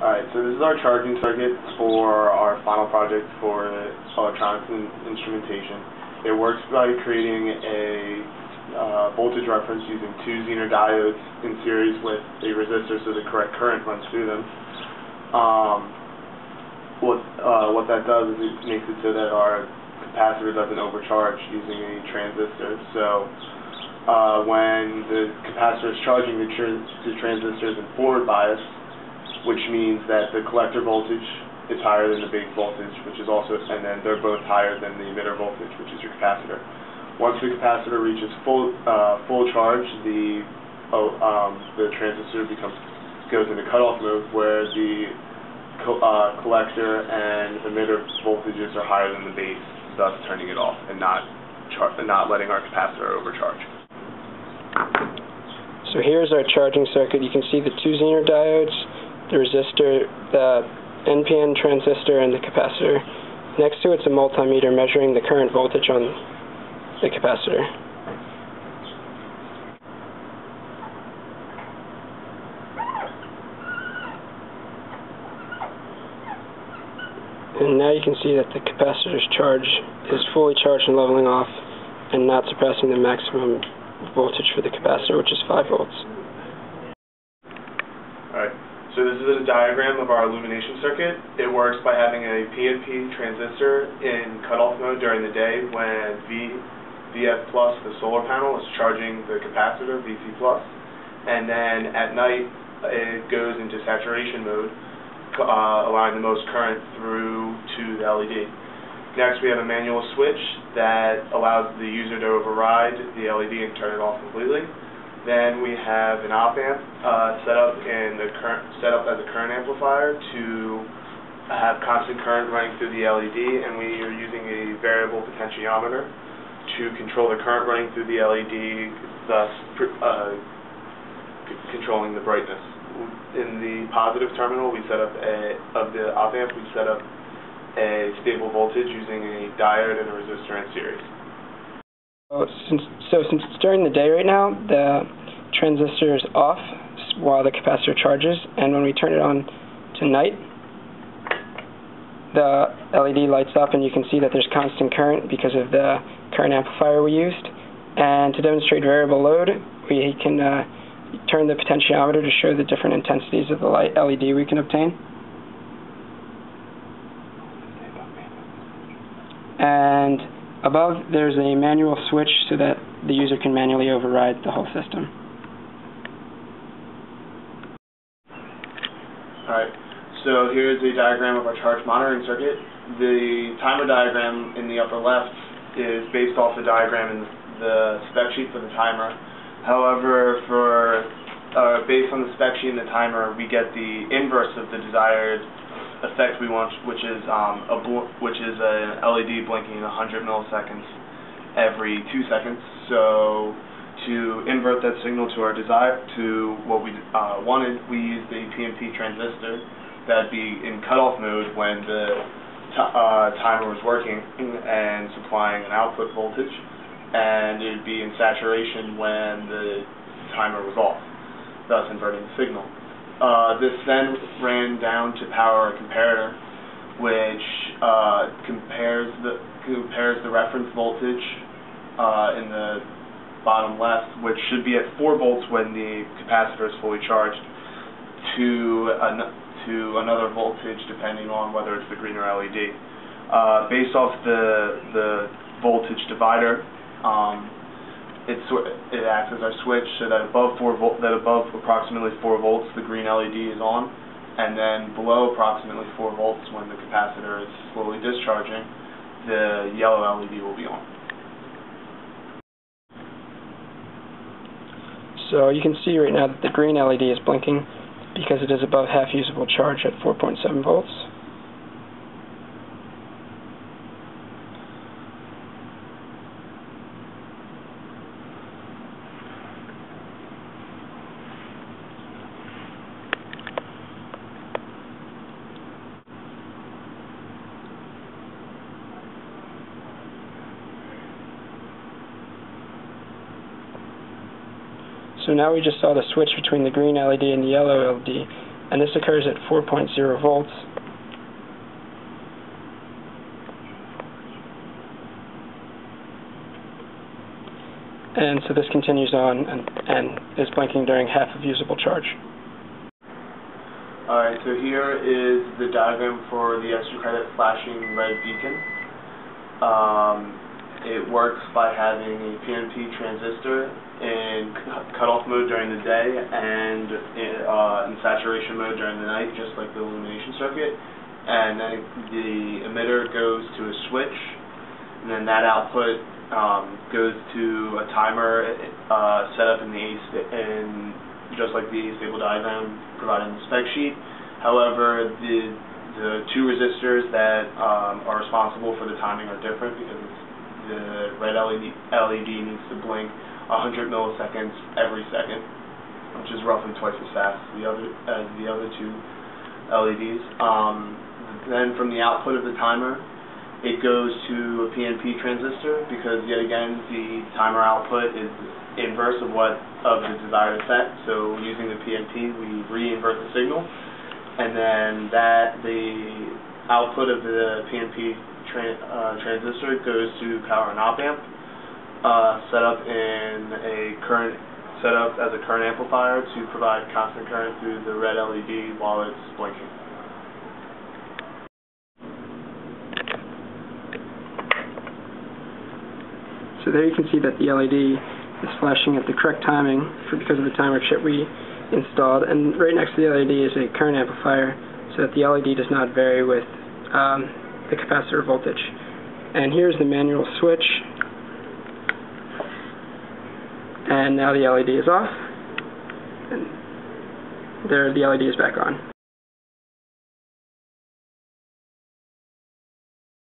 Alright, so this is our charging circuit for our final project for electronics and instrumentation. It works by creating a voltage reference using two Zener diodes in series with a resistor so the correct current runs through them. What that does is it makes it so that our capacitor doesn't overcharge using a transistor. So when the capacitor is charging, the transistor is in forward bias, which means that the collector voltage is higher than the base voltage, which is also, and then they're both higher than the emitter voltage, which is your capacitor. Once the capacitor reaches full charge, the transistor goes into cutoff mode, where the collector and emitter voltages are higher than the base, thus turning it off and not letting our capacitor overcharge. So here's our charging circuit. You can see the two Zener diodes, the resistor, the NPN transistor, and the capacitor. Next to it's a multimeter measuring the current voltage on the capacitor. And now you can see that the capacitor's charge is fully charged and leveling off and not suppressing the maximum voltage for the capacitor, which is 5 volts. Alright, so this is a diagram of our illumination circuit. It works by having a PNP transistor in cutoff mode during the day when VF+, the solar panel, is charging the capacitor, VC+, and then at night it goes into saturation mode, allowing the most current through to the LED. Next, we have a manual switch that allows the user to override the LED and turn it off completely. Then we have an op-amp set up as a current amplifier to have constant current running through the LED, and we are using a variable potentiometer to control the current running through the LED, thus controlling the brightness. In the positive terminal, of the op-amp, we set up a stable voltage using a diode and a resistor in series. Since it's during the day right now, the transistor is off while the capacitor charges, and when we turn it on to night, the LED lights up and you can see that there's constant current because of the current amplifier we used. And to demonstrate variable load, we can turn the potentiometer to show the different intensities of the light LED we can obtain. And above there's a manual switch so that the user can manually override the whole system. Alright, so here's a diagram of our charge monitoring circuit. The timer diagram in the upper left is based off the diagram in the spec sheet for the timer. However, based on the spec sheet and the timer, we get the inverse of the desired effect we want, which is an LED blinking 100 milliseconds every 2 seconds. So to invert that signal to what we wanted, we used the PNP transistor that'd be in cutoff mode when the timer was working and supplying an output voltage, and it'd be in saturation when the timer was off, thus inverting the signal. This then ran down to power a comparator, which compares the reference voltage in the bottom left, which should be at 4 volts when the capacitor is fully charged, to another voltage depending on whether it's the green or LED. Based off the voltage divider, it acts as our switch so that above approximately 4 volts the green LED is on, and then below approximately 4 volts when the capacitor is slowly discharging, the yellow LED will be on. So you can see right now that the green LED is blinking because it is above half usable charge at 4.7 volts. So now we just saw the switch between the green LED and the yellow LED, and this occurs at 4.0 volts. And so this continues on and is blinking during half of usable charge. Alright, so here is the diagram for the extra credit flashing red beacon. It works by having a PNP transistor in cutoff mode during the day and in saturation mode during the night, just like the illumination circuit. And then the emitter goes to a switch, and then that output goes to a timer set up in just like the stable diagram provided in the spec sheet. However, the two resistors that are responsible for the timing are different because the red LED needs to blink 100 milliseconds every second, which is roughly twice as fast as the other two LEDs. Then from the output of the timer, it goes to a PNP transistor because, yet again, the timer output is inverse of the desired effect. So using the PNP, we re-invert the signal, and then the output of the PNP transistor goes to power an op amp set up as a current amplifier to provide constant current through the red LED while it's blinking. So there you can see that the LED is flashing at the correct timing because of the timer chip we installed, and right next to the LED is a current amplifier so that the LED does not vary with the capacitor voltage. And here's the manual switch, and now the LED is off, and there the LED is back on.